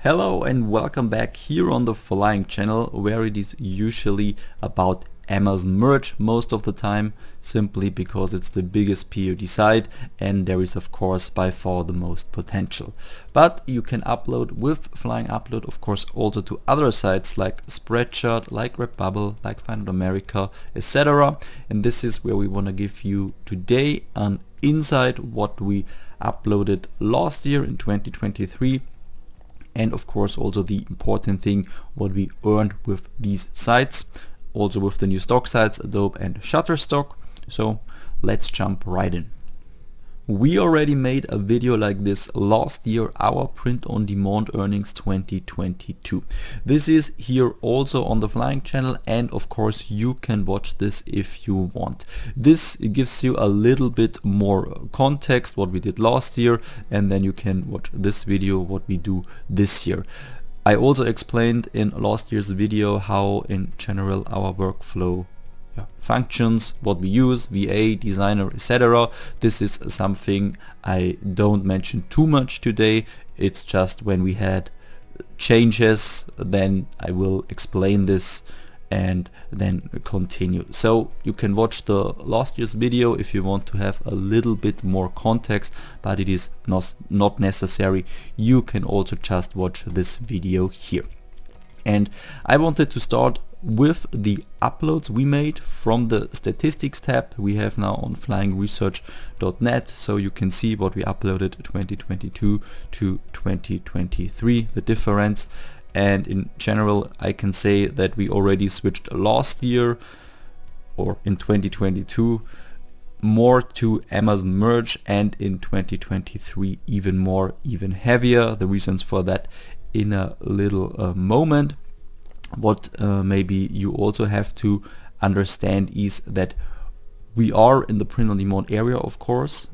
Hello and welcome back here on the Flying channel, where it is usually about Amazon merch most of the time, simply because it's the biggest POD site and there is of course by far the most potential. But you can upload with Flying Upload of course also to other sites like Spreadshirt, like Redbubble, like Find America, etc. And this is where we want to give you today an insight what we uploaded last year in 2023. And of course also the important thing, what we earned with these sites, also with the new stock sites Adobe and Shutterstock. So let's jump right in. We already made a video like this last year, our print on demand earnings 2022. This is here also on the Flying channel, and of course you can watch this if you want. This gives you a little bit more context what we did last year, and then you can watch this video what we do this year. I also explained in last year's video how in general our workflow functions, what we use, VA, designer, etc. This is something I don't mention too much today. It's just when we had changes, then I will explain this and then continue. So you can watch the last year's video if you want to have a little bit more context, but it is not necessary. You can also just watch this video here. And I wanted to start with the uploads we made from the statistics tab we have now on flyingresearch.net, so you can see what we uploaded 2022 to 2023, the difference. And in general I can say that we already switched last year or in 2022 more to Amazon merch, and in 2023 even heavier. The reasons for that in a little moment. What maybe you also have to understand is that we are in the print on demand area, of course.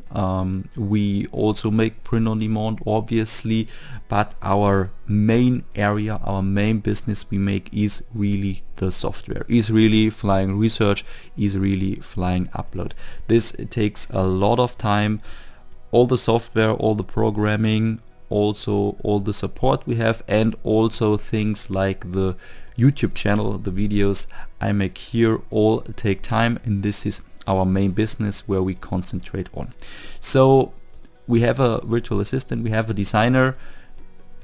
We also make print on demand obviously, but our main area, our main business we make is really the software, is really Flying Research, is really Flying Upload. This takes a lot of time, all the software, all the programming, also all the support we have, and also things like the YouTube channel, the videos I make here all take time, and this is our main business where we concentrate on. So we have a virtual assistant, we have a designer,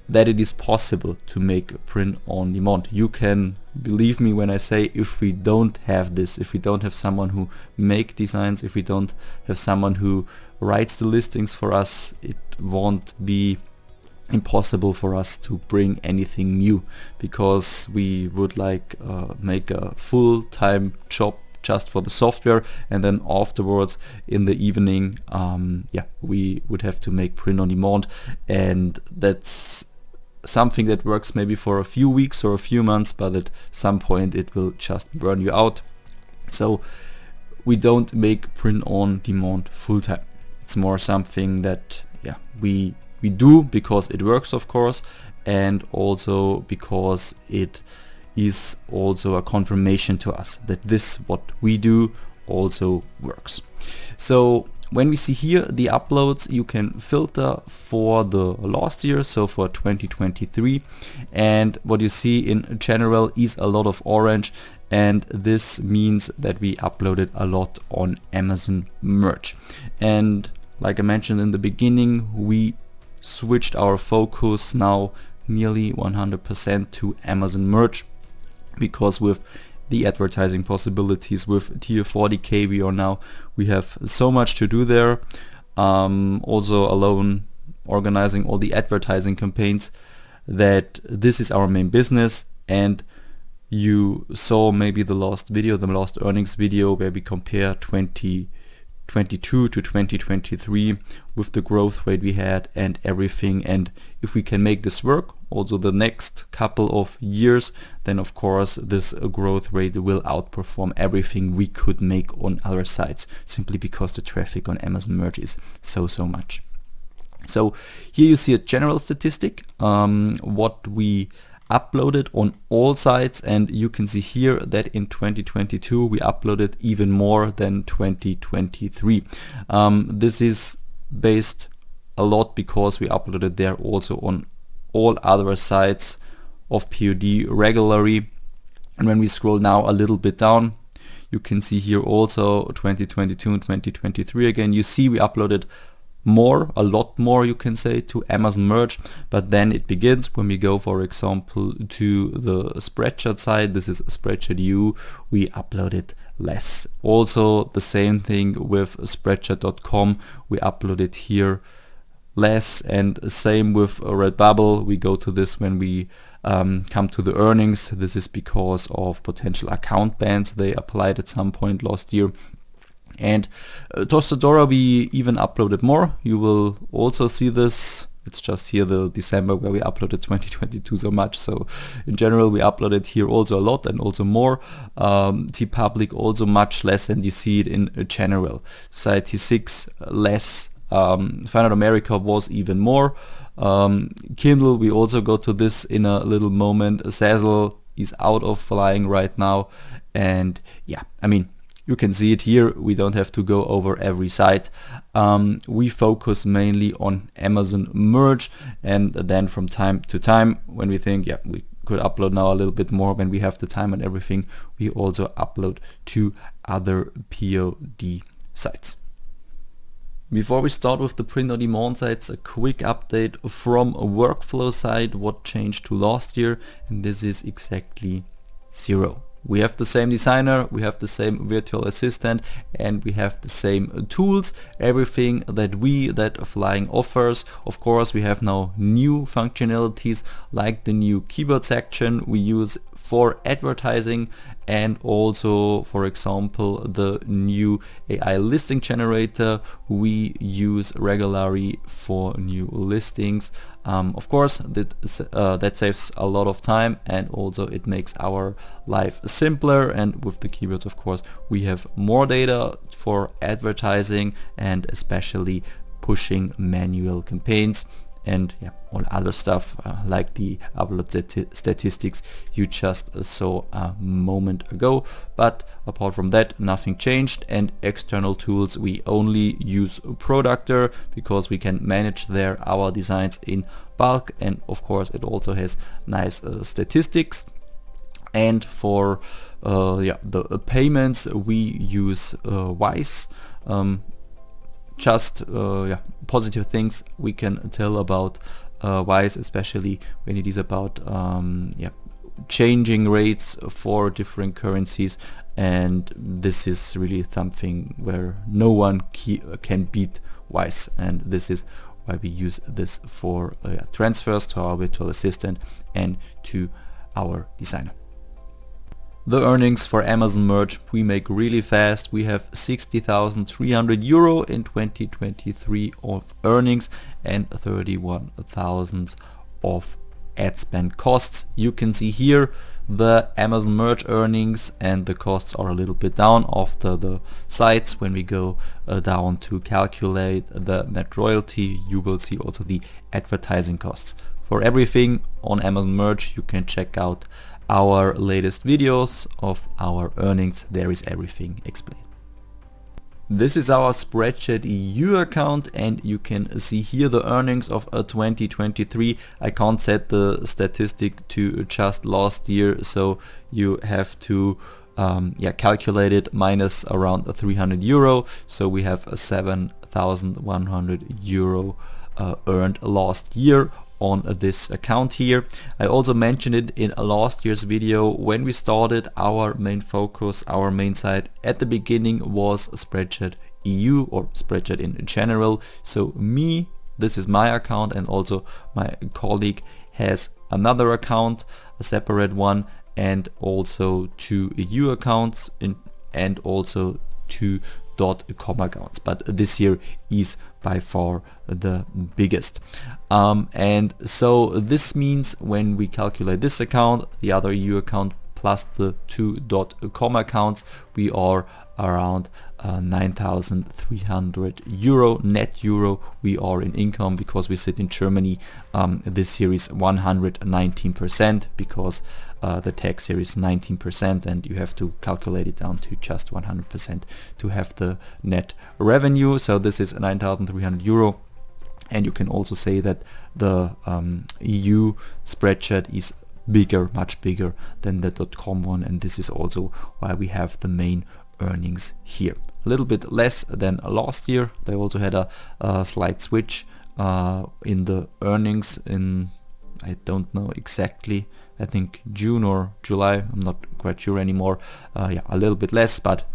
that it is possible to make print on demand. You can believe me when I say if we don't have this, if we don't have someone who make designs, if we don't have someone who writes the listings for us, it won't be impossible for us to bring anything new, because we would like make a full-time job just for the software, and then afterwards in the evening we would have to make print on demand, and that's something that works maybe for a few weeks or a few months, but at some point it will just burn you out. So we don't make print on demand full-time. It's more something that we do because it works, of course, and also because it is also a confirmation to us that this what we do also works. So when we see here the uploads, you can filter for the last year, so for 2023, and what you see in general is a lot of orange, and this means that we uploaded a lot on Amazon merch. And like I mentioned in the beginning, we switched our focus now nearly 100% to Amazon merch, because with the advertising possibilities with tier 40k we have so much to do there. Also alone organizing all the advertising campaigns, that this is our main business. And you saw maybe the last earnings video where we compare 2022 to 2023 with the growth rate we had and everything. And if we can make this work also the next couple of years, then of course this growth rate will outperform everything we could make on other sites, simply because the traffic on Amazon merch is so much. So here you see a general statistic, what we uploaded on all sites, and you can see here that in 2022 we uploaded even more than 2023. This is based a lot because we uploaded there also on all other sites of POD regularly. And when we scroll now a little bit down, you can see here also 2022 and 2023 again. You see we uploaded more, a lot more you can say, to Amazon Merch, but then it begins when we go, for example, to the Spreadshirt site. This is Spreadshirt EU. We uploaded less. Also the same thing with Spreadshirt.com. We uploaded here less, and same with Redbubble. We go to this when we come to the earnings. This is because of potential account bans they applied at some point last year. And Tostadora we even uploaded more. You will also see this. It's just here the December where we uploaded 2022 so much. So in general we uploaded here also a lot and also more. Teepublic also much less, and you see it in general. Society 6 less. Final America was even more. Kindle, we also go to this in a little moment. Zazzle is out of flying right now, and yeah, I mean, you can see it here. We don't have to go over every site. We focus mainly on Amazon Merch, and then from time to time when we think, yeah, we could upload now a little bit more when we have the time and everything, we also upload to other POD sites. Before we start with the print-on-demand sites, a quick update from a workflow side, what changed to last year, and this is exactly 0. We have the same designer, we have the same virtual assistant, and we have the same tools, everything that Flying offers. Of course, we have now new functionalities like the new keyboard section we use for advertising, and also, for example, the new AI listing generator we use regularly for new listings. Of course, that saves a lot of time, and also it makes our life simpler. And with the keywords, of course, we have more data for advertising and especially pushing manual campaigns. And yeah, all other stuff like the upload statistics you just saw a moment ago. But apart from that, nothing changed. And external tools, we only use Productor because we can manage there our designs in bulk, and of course it also has nice statistics. And for the payments, we use Wise. Just positive things we can tell about Wise, especially when it is about changing rates for different currencies, and this is really something where no one can beat Wise, and this is why we use this for transfers to our virtual assistant and to our designer. The earnings for Amazon Merch we make really fast. We have 60,300 euro in 2023 of earnings and 31,000 of ad spend costs. You can see here the Amazon Merch earnings, and the costs are a little bit down after the sites. When we go down to calculate the net royalty, you will see also the advertising costs. For everything on Amazon Merch, you can check out our latest videos of our earnings. There is everything explained. This is our Spreadshirt EU account, and you can see here the earnings of 2023. I can't set the statistic to just last year, so you have to calculate it minus around 300 euro. So we have 7,100 euro earned last year on this account here. I also mentioned it in last year's video. When we started, our main focus, our main site at the beginning was Spreadshirt EU or Spreadshirt in general. So this is my account, and also my colleague has another account, a separate one, and also 2 EU accounts and also 2 .com accounts, but this year is by far the biggest. And so this means when we calculate this account, the other EU account plus the 2 .com accounts, we are around 9,300 euro net euro we are in income. Because we sit in Germany, this year is 119% because the tax here is 19%, and you have to calculate it down to just 100% to have the net revenue. So this is 9,300 euro. And you can also say that the EU Spreadshirt is bigger, much bigger than the .com one, and this is also why we have the main earnings here. A little bit less than last year. They also had a slight switch in the earnings in, I don't know exactly, I think June or July, I'm not quite sure anymore. Yeah, a little bit less, but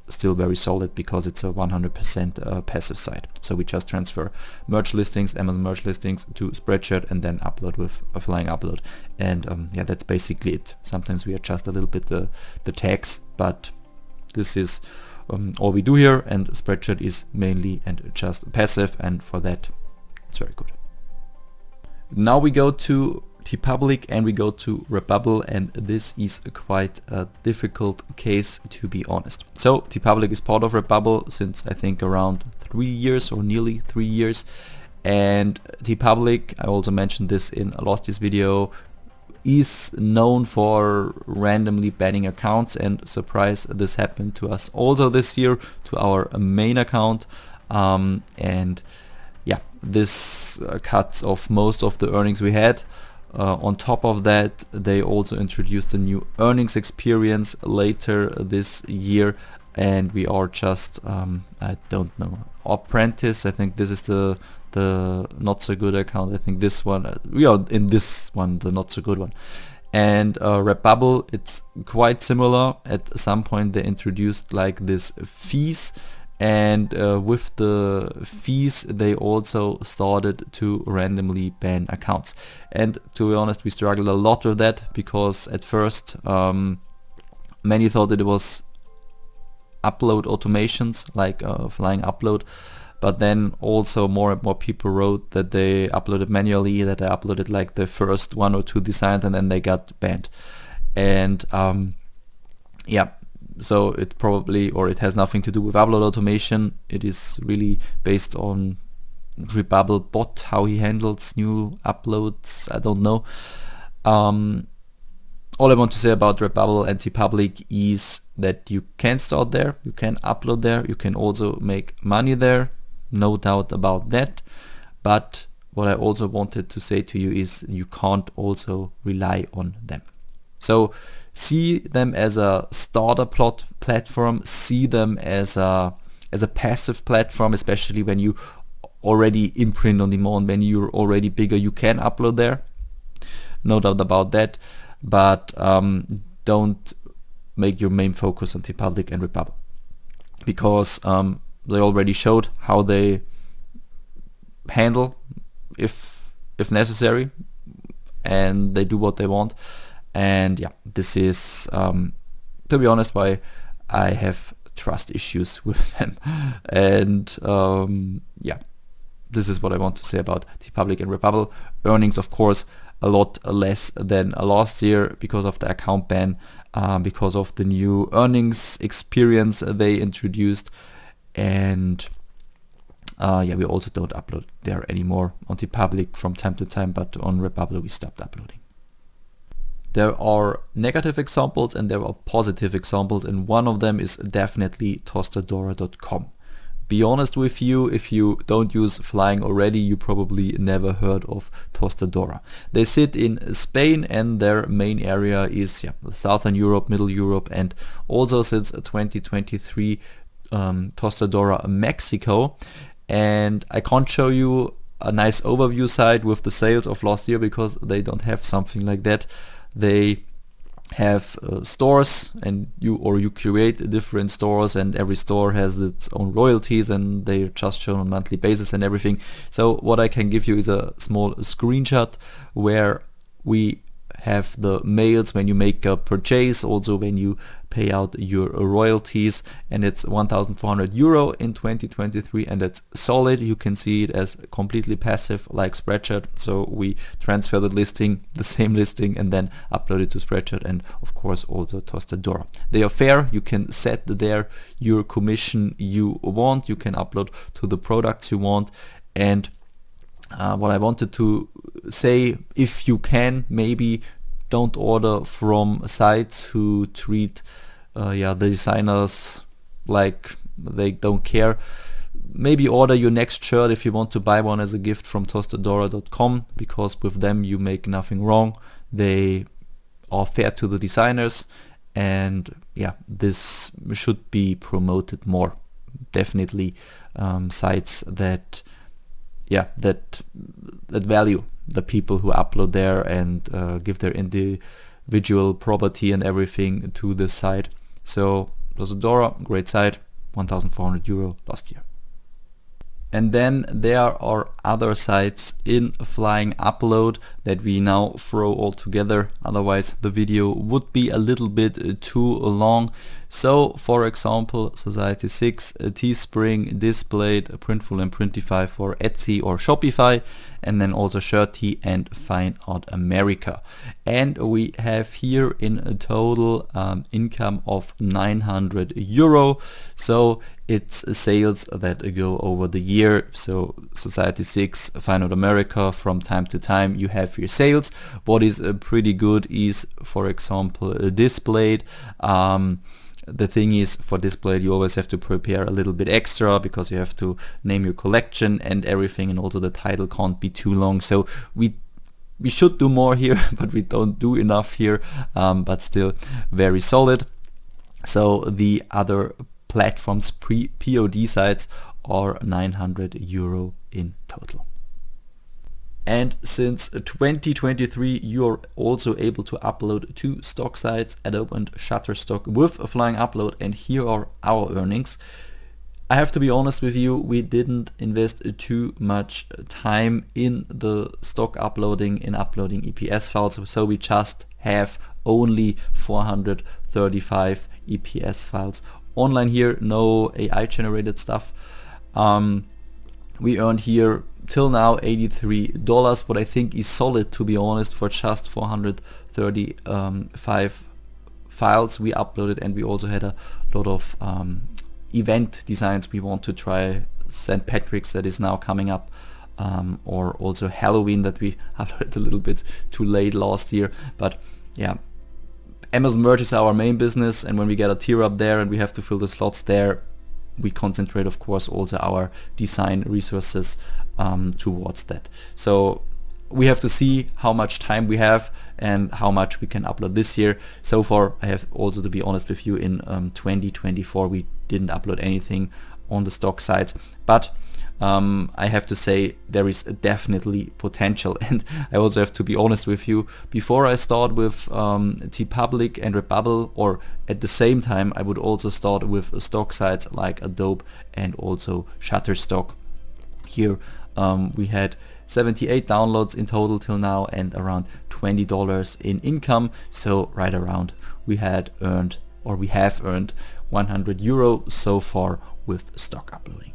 still very solid because it's a 100% passive site. So we just transfer merch listings, Amazon merch listings to Spreadshirt and then upload with a flying upload. And yeah, that's basically it. Sometimes we adjust a little bit the tags, but this is all we do here, and Spreadshirt is mainly and just passive, and for that it's very good. Now we go to Teepublic and we go to Redbubble, and this is quite a difficult case, to be honest. So Teepublic is part of Redbubble since I think around 3 years or nearly 3 years, and Teepublic, I also mentioned this in last year's video, is known for randomly banning accounts, and surprise, this happened to us also this year to our main account, and yeah, this cuts off most of the earnings we had. On top of that, they also introduced a new earnings experience later this year, and we are just I don't know, apprentice. I think this is the not so good account. I think this one, we are in this one, the not so good one. And Redbubble, it's quite similar. At some point they introduced like this fees, and with the fees they also started to randomly ban accounts. And to be honest, we struggled a lot with that, because at first many thought that it was upload automations, like flying upload, but then also more and more people wrote that they uploaded manually, that they uploaded like the first 1 or 2 designs and then they got banned. And yeah, so it probably, or it has nothing to do with upload automation. It is really based on Redbubble bot, how he handles new uploads. I don't know. All I want to say about Redbubble and Teepublic is that you can start there, you can upload there, you can also make money there, no doubt about that. But what I also wanted to say to you is you can't also rely on them. So see them as a starter platform, see them as a passive platform, especially when you already imprint on demand, when you're already bigger, you can upload there, no doubt about that. But don't make your main focus on Teepublic and Redbubble, because they already showed how they handle if necessary, and they do what they want. And yeah, this is to be honest why I have trust issues with them. And yeah, this is what I want to say about Teepublic and Redbubble. Earnings, of course, a lot less than last year because of the account ban, because of the new earnings experience they introduced. And yeah, we also don't upload there anymore. On Teepublic from time to time, but on Redbubble we stopped uploading. There are negative examples and there are positive examples, and one of them is definitely Tostadora.com. Be honest with you, if you don't use flying already, you probably never heard of Tostadora. They sit in Spain and their main area is Southern Europe, Middle Europe, and also since 2023 Tostadora Mexico. And I can't show you a nice overview site with the sales of last year because they don't have something like that. They have stores, and you create different stores, and every store has its own royalties, and they're just shown on a monthly basis and everything. So what I can give you is a small screenshot where we have the mails when you make a purchase, also when you pay out your royalties, and it's 1,400 euro in 2023, and it's solid. You can see it as completely passive like Spreadshirt. So we transfer the same listing, and then upload it to Spreadshirt, and of course also Tostadora. They are fair. You can set there your commission you want. You can upload to the products you want. And what I wanted to say, if you can, maybe don't order from sites who treat the designers like they don't care. maybe order your next shirt if you want to buy one as a gift from Tostadora.com, because with them you make nothing wrong. They are fair to the designers, and yeah, this should be promoted more. Definitely sites that value the people who upload there and give their individual property and everything to this site. So Tostadora, great site, 1,400 euro last year. And then there are other sites in Flying Upload that we now throw all together, otherwise the video would be a little bit too long. So for example, Society6, Teespring, Displayed, Printful and Printify for Etsy or Shopify, and then also Shirty and Fine Art America. And we have here in a total income of 900 euro. So it's sales that go over the year. So Society6, Fine Art America, from time to time you have your sales. What is pretty good is, for example, Displayed. The thing is, for Displayed you always have to prepare a little bit extra, because you have to name your collection and everything, and also the title can't be too long. So we should do more here, but we don't do enough here, but still very solid. So the other platforms, POD sites, are 900 euro in total. And since 2023 you're also able to upload to stock sites, Adobe and Shutterstock, with a Flying Upload, and here are our earnings. I have to be honest with you, we didn't invest too much time in the stock uploading, in uploading EPS files, so we just have only 435 EPS files online here, no AI generated stuff. We earned here till now $83, what I think is solid, to be honest, for just 435 files we uploaded. And we also had a lot of event designs we want to try. St. Patrick's that is now coming up, or also Halloween that we uploaded a little bit too late last year. But yeah, Amazon Merch is our main business, and when we get a tier up there and we have to fill the slots there, we concentrate of course also our design resources towards that. So we have to see how much time we have and how much we can upload this year. So far, I have also to be honest with you, in 2024 we didn't upload anything on the stock sites, but I have to say there is definitely potential. And I also have to be honest with you, before I start with Teepublic and Redbubble, or at the same time, I would also start with stock sites like Adobe and also Shutterstock. Here we had 78 downloads in total till now and around $20 in income. So right around we have earned 100 euro so far with stock uploading.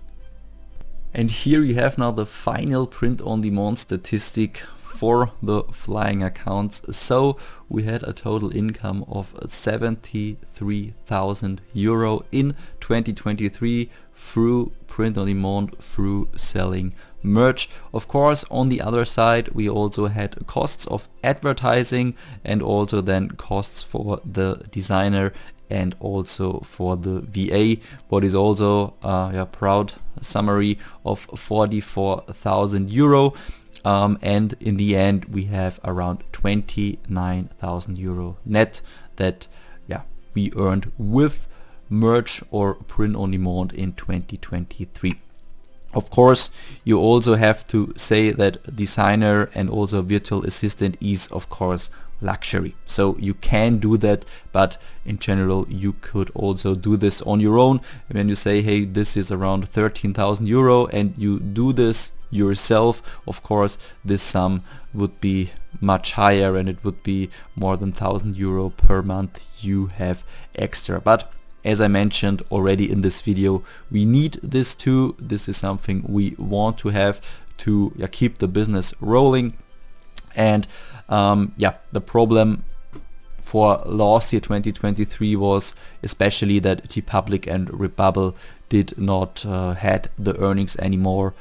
And here you have now the final print-on-demand statistic for the flying accounts. So we had a total income of 73,000 euro in 2023 through print-on-demand, through selling merch. Of course, on the other side, we also had costs of advertising and also then costs for the designer and also for the VA, what is also a proud summary of 44,000 euro. And in the end we have around 29,000 euro net that we earned with merch or print on demand in 2023. Of course, you also have to say that designer and also virtual assistant is of course luxury. So you can do that, but in general you could also do this on your own. When you say, hey, this is around 13,000 euro and you do this yourself, of course this sum would be much higher and it would be more than 1,000 euro per month you have extra. But as I mentioned already in this video, we need this too. This is something we want to have to keep the business rolling. And the problem for last year 2023 was especially that Teepublic and Redbubble did not had the earnings anymore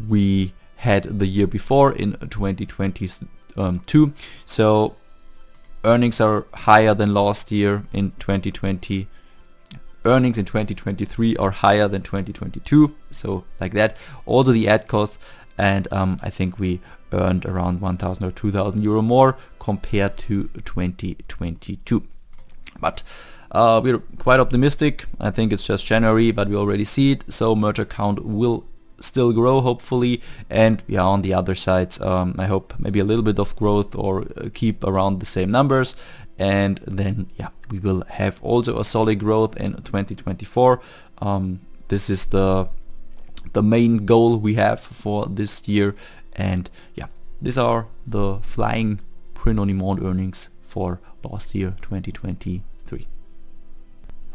we had the year before in 2022. So earnings are higher than last year in 2020. earnings in 2023 are higher than 2022, so like that. Also the ad costs, and I think we earned around 1,000 or 2,000 euro more compared to 2022. But we're quite optimistic. I think it's just January, but we already see it, so merch account will still grow hopefully. And yeah, on the other sides, I hope maybe a little bit of growth or keep around the same numbers. And then yeah, we will have also a solid growth in 2024. This is the main goal we have for this year. And yeah, these are the flying print-on-demand earnings for last year, 2023.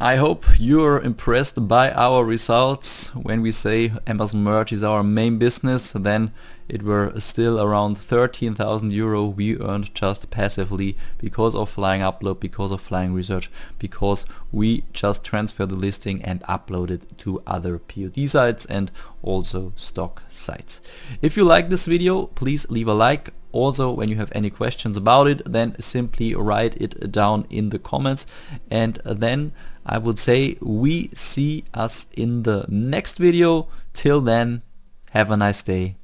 I hope you're impressed by our results. When we say Amazon Merch is our main business, then it were still around 13,000 euro we earned just passively because of flying upload, because of flying research, because we just transfer the listing and upload it to other POD sites and also stock sites. If you like this video, please leave a like. Also, when you have any questions about it, then simply write it down in the comments, and then I would say we see us in the next video. Till then, have a nice day.